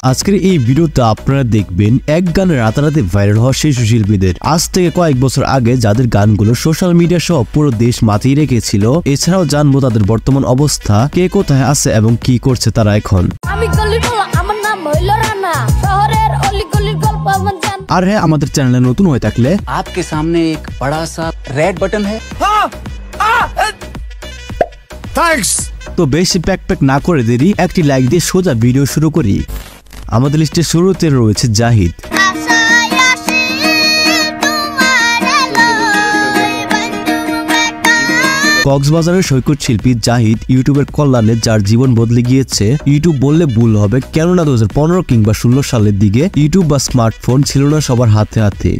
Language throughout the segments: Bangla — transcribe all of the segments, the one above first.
আজকের এই ভিডিওতে আপনারা দেখবেন এক গানে রাতারাতি ভাইরাল হওয়া শিশু শিল্পীদের। আজ থেকে কয়েক বছর আগে যাদের গানগুলো সোশ্যাল মিডিয়া সহ পুরো দেশ মাতিয়ে রেখেছিল। এছাড়াও জানবো তাদের বর্তমান অবস্থা, কে কোথায় আছে এবং কি করছে তারা এখন। আর হ্যাঁ, আমাদের চ্যানেলে নতুন হয়ে থাকলে आपके सामने एक बड़ा सा रेड बटन है। थैंक्स। তো বেশি প্যাক না করে দেরি, একটি লাইক দিয়ে সোজা ভিডিও শুরু করি। আমাদের লিস্টে শুরুতে রয়েছে জাহিদ। কক্সবাজারের সৈকত শিল্পী জাহিদ ইউটিউবের কল্যাণে যার জীবন বদলে গিয়েছে। ইউটিউব বললে ভুল হবে, কেননা 2015 কিংবা 16 সালের দিকে ইউটিউব বা স্মার্টফোন ছিল না সবার হাতে হাতে।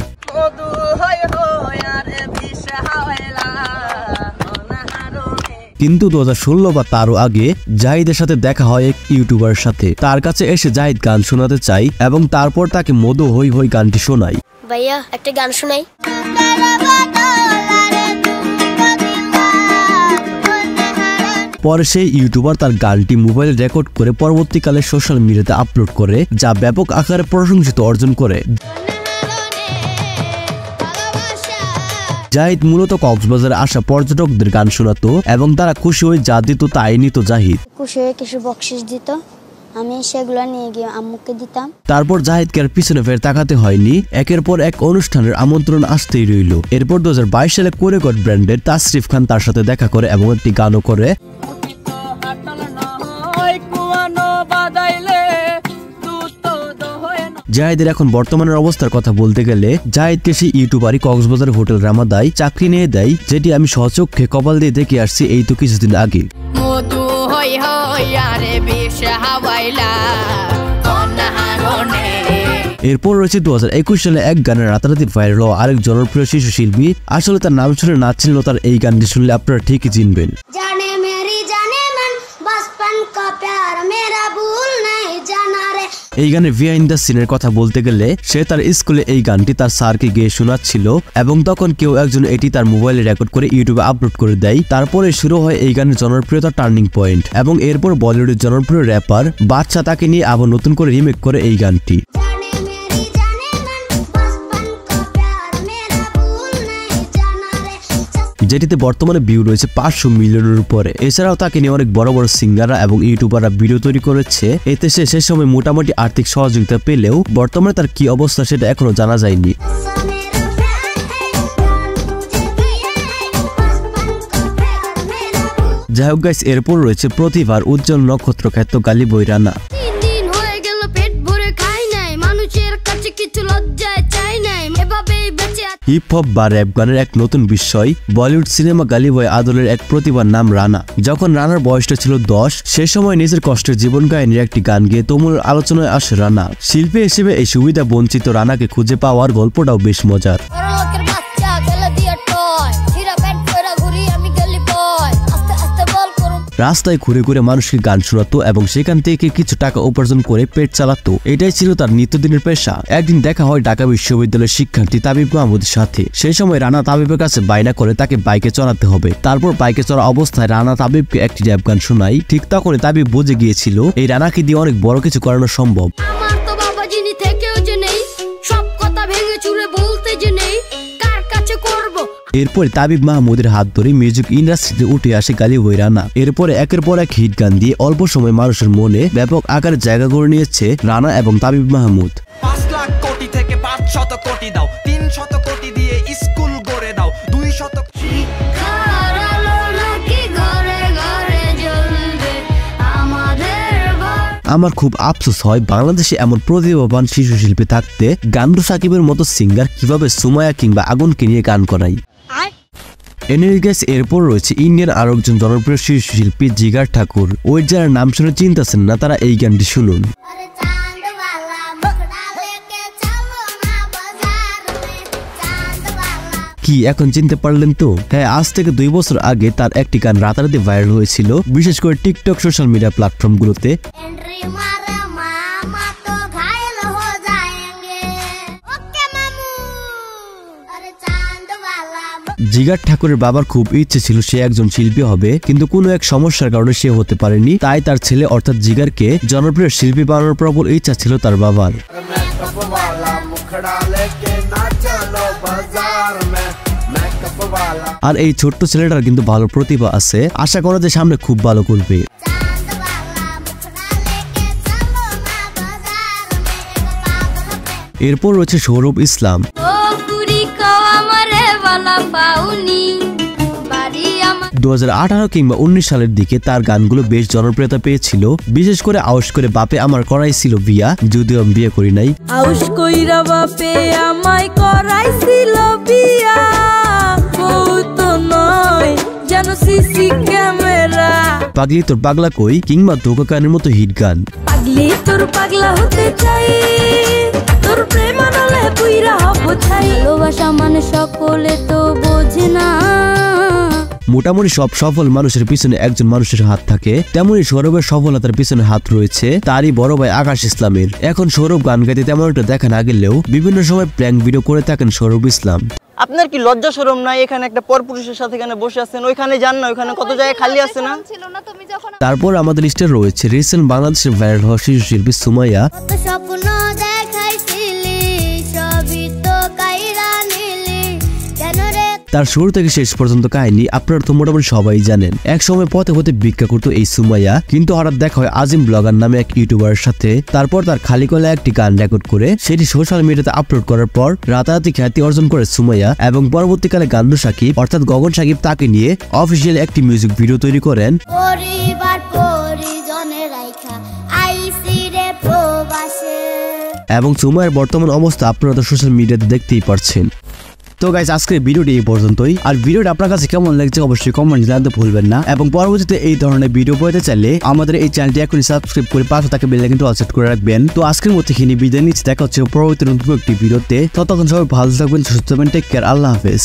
কিন্তু 2016 বা তারও আগে জাহিদের সাথে দেখা হয় এক ইউটিউবারের সাথে। তার কাছে এসে জাহিদ গান শোনাতে চাই এবং তারপর তাকে মধু হই হই গানটি শোনাই। ভাইয়া একটা গান শোনাই। পরে সেই ইউটিউবার তার গানটি মোবাইলে রেকর্ড করে পরবর্তীকালে সোশ্যাল মিডিয়াতে আপলোড করে, যা ব্যাপক আকারে প্রশংসিত অর্জন করে। জাহিদ মূলত কক্সবাজারে আসা পর্যটকদের গান শোনাতো এবং তারা খুশি হয়ে যা দিত তাই নিত জাহিদ। খুশি হয়ে কিছু বকশিশ দিত, আমি সেগুলো নিয়ে গিয়ে আম্মুকে দিতাম। তারপর জাহিদকে আর পিছনে ফের তাকাতে হয়নি, একের পর এক অনুষ্ঠানের আমন্ত্রণ আসতেই রইল। এরপর 2022 সালে কোরেগট ব্র্যান্ডের তাসরিফ খান তার সাথে দেখা করে এবং একটি গানও করে। জাহিদের এখন বর্তমানের অবস্থার কথা বলতে গেলে জাহিদকে সেই ইউটিউবারই কক্সবাজার হোটেল রামাদায় চাকরি নিয়ে দেয়, যেটি আমি সচক্ষে কপাল দিয়ে দেখে আসছি এই তো কিছুদিন আগে। এরপর রয়েছে 2021 সালে এক গানের রাতারাতি ভাইরাল হওয়া আরেক জনপ্রিয় শিশু শিল্পী। আসলে তার নাম শুনে না চিনলেও তার এই গানটি শুনলে আপনারা ঠিকই চিনবেন। এই গানে বিহাইন্ড দ্য সিনের কথা বলতে গেলে সে তার স্কুলে এই গানটি তার স্যারকে গিয়ে শোনাচ্ছিল এবং তখন কেউ একজন এটি তার মোবাইলে রেকর্ড করে ইউটিউবে আপলোড করে দেয়। তারপরে শুরু হয় এই গানের জনপ্রিয়তার টার্নিং পয়েন্ট এবং এরপর বলিউডের জনপ্রিয় র্যাপার বাদশা তাকে নিয়ে আবার নতুন করে রিমেক করে এই গানটি। যেটিতে বর্তমানে ভিউ রয়েছে 500 মিলিয়নের উপরে। এছাড়াও তাকে নিয়ে অনেক বড় বড় সিঙ্গাররা এবং ইউটিউবাররা ভিডিও তৈরি করেছে। এতে সে সময় মোটামুটি আর্থিক সহযোগিতা পেলেও বর্তমানে তার কি অবস্থা সেটা এখনো জানা যায়নি। যাই হোক গাইস, এরপর রয়েছে প্রতিভার উজ্জ্বল নক্ষত্র খ্যাত গালিবই রানা। হিপ হপ বা র্যাপ গানের এক নতুন বিষয় বলিউড সিনেমা গালিবই আদলের এক প্রতিভার নাম রানা। যখন রানার বয়সটা ছিল 10, সে সময় নিজের কষ্টের জীবন কাহিনীর একটি গান গেয়ে তুমুল আলোচনায় আসে রানা। শিল্পী হিসেবে এই সুবিধা বঞ্চিত রানাকে খুঁজে পাওয়ার গল্পটাও বেশ মজার। রাস্তায় ঘুরে ঘুরে মানুষকে গান শোনাতো এবং সেখান থেকে কিছু টাকা উপার্জন করে পেট চালাতো। এটাই ছিল তার নিত্যদিনের পেশা। একদিন দেখা হয় ঢাকা বিশ্ববিদ্যালয়ের শিক্ষার্থী তাবিব মাহমুদের সাথে। সেই সময় রানা তাবিবের কাছে বায়না করে তাকে বাইকে চড়াতে হবে। তারপর বাইকে চড়া অবস্থায় রানা তাবিবকে একটি র্যাপ গান শোনায়। ঠিক তখনই তাবিব বুঝে গিয়েছিল এই রানাকে দিয়ে অনেক বড় কিছু করানো সম্ভব। এরপরে তাবিব মাহমুদের হাত ধরে মিউজিক ইন্ডাস্ট্রিতে উঠে আসে গালিবই রানা। এরপরে একের পর এক হিট গান দিয়ে অল্প সময় মানুষের মনে ব্যাপক আকারে জায়গা করে নিয়েছে রানা এবং তাবিব মাহমুদ। 5 লাখ কোটি থেকে 500 কোটি দাও, 300 কোটি দিয়ে স্কুল গড়ে দাও, 200 আমার খুব আফসোস হয় বাংলাদেশে এমন প্রতিভাবান শিশু শিল্পী থাকতে গান্ডু সাকিবের মতো সিঙ্গার কিভাবে সুমায়া কিংবা আগুনকে নিয়ে গান করায়। এরপর রয়েছে ইন্ডিয়ান আরো একজন জনপ্রিয় শিশু শিল্পী জিগার ঠাকুর। ওই যারা নাম শুনে চিন্তাছেন না তারা এই গানটি শুনুন। কি এখন চিনতে পারলেন তো? হ্যাঁ, আজ থেকে 2 বছর আগে তার একটি গান রাতারাতি ভাইরাল হয়েছিল, বিশেষ করে টিকটক সোশ্যাল মিডিয়া প্ল্যাটফর্মগুলোতে। জিগার ঠাকুরের বাবার খুব ইচ্ছে ছিল সে একজন শিল্পী হবে, কিন্তু কোনো এক সমস্যার কারণে সে হতে পারেনি। তাই তার ছেলে অর্থাৎ জিগারকে জনপ্রিয় শিল্পী বানানোর প্রবল ইচ্ছা ছিল তার বাবার। আর এই ছোট্ট ছেলেটার কিন্তু ভালো প্রতিভা আছে, আশা করা যে সামনে খুব ভালো করবে। এরপর রয়েছে সৌরভ ইসলাম। 2018 কিংবা 19 সালের দিকে তার গানগুলো বেশ জনপ্রিয়তা পেয়েছিল, বিশেষ করে আউশ করে বাপে আমার করাইছিল বিয়া, যদিও আমি বিয়ে করি নাই। আউশ কইরা বাপে আমায় করাইছিল বিয়া, বউ তো নয় যেন সিসি ক্যামেরা। পাগলি তোর পাগলা কই কিংবা ধোকা কানের মতো হিট গান। পাগলি তোর পাগলা হতে চাই, তোর প্রেম আনলে পুইরা হব ছাই। ভালোবাসা মানে সকলে তো বোঝে না। মোটামুটি সব সফল মানুষের পিছনে একজন মানুষের হাত থাকে, তেমনি সৌরভের সফলতার পিছনে হাত রয়েছে তারই বড় ভাই আকাশ ইসলামের। এখন সৌরভ গান গাইতে তেমন একটা দেখা না গেলেও বিভিন্ন সময় প্র্যাঙ্ক ভিডিও করে থাকেন সৌরভ ইসলাম। আপনার কি লজ্জা শরম নাই? এখানে একটা পরপুরুষের সাথে এখানে বসে আছেন, ওইখানে যান না, ওইখানে কত জায়গা খালি আছে না? তারপর আমাদের লিস্টে রয়েছে রিসেন্ট বাংলাদেশের ভাইরাল হওয়া শিশু শিল্পী সুমাইয়া। তার শুরু থেকে শেষ পর্যন্ত কাহিনী আপনারা তো মোটামুটি সবাই জানেন। এক সময় পথে পথে ভিক্ষা করতো এই সুমাইয়া, কিন্তু হঠাৎ দেখা হয় আজিম ব্লগার নামে এক ইউটিউবারের সাথে। তারপর তার খালি গলায় একটি গান রেকর্ড করে সেটি সোশ্যাল মিডিয়াতে আপলোড করার পর রাতারাতি খ্যাতি অর্জন করে সুমাইয়া, এবং পরবর্তীকালে গান্ডু সাকিব অর্থাৎ গগন সাকিব তাকে নিয়ে অফিসিয়াল একটি মিউজিক ভিডিও তৈরি করেন। এবং সুমাইয়ার বর্তমান অবস্থা আপনারা তো সোশ্যাল মিডিয়াতে দেখতেই পারছেন। তো গাইস, আজকের ভিডিওটি এই পর্যন্তই। আর ভিডিওটা আপনার কাছে কেমন লাগছে অবশ্যই কমেন্ট জানাতে ভুলবেন না, এবং পরবর্তীতে এই ধরনের ভিডিও পেতে চাইলে আমাদের এই চ্যানেলটি এখনই সাবস্ক্রাইব করে পাশে থাকা বেল আইকনটি অল সেট করে রাখবেন। তো আজকের মতো এখানে বিদায় নিচ্ছি, দেখা হচ্ছে পরবর্তী নতুন একটি ভিডিওতে। ততক্ষণ সবাই ভালো থাকবেন, সুস্থ থাকবেন, টেক কেয়ার, আল্লাহ হাফেজ।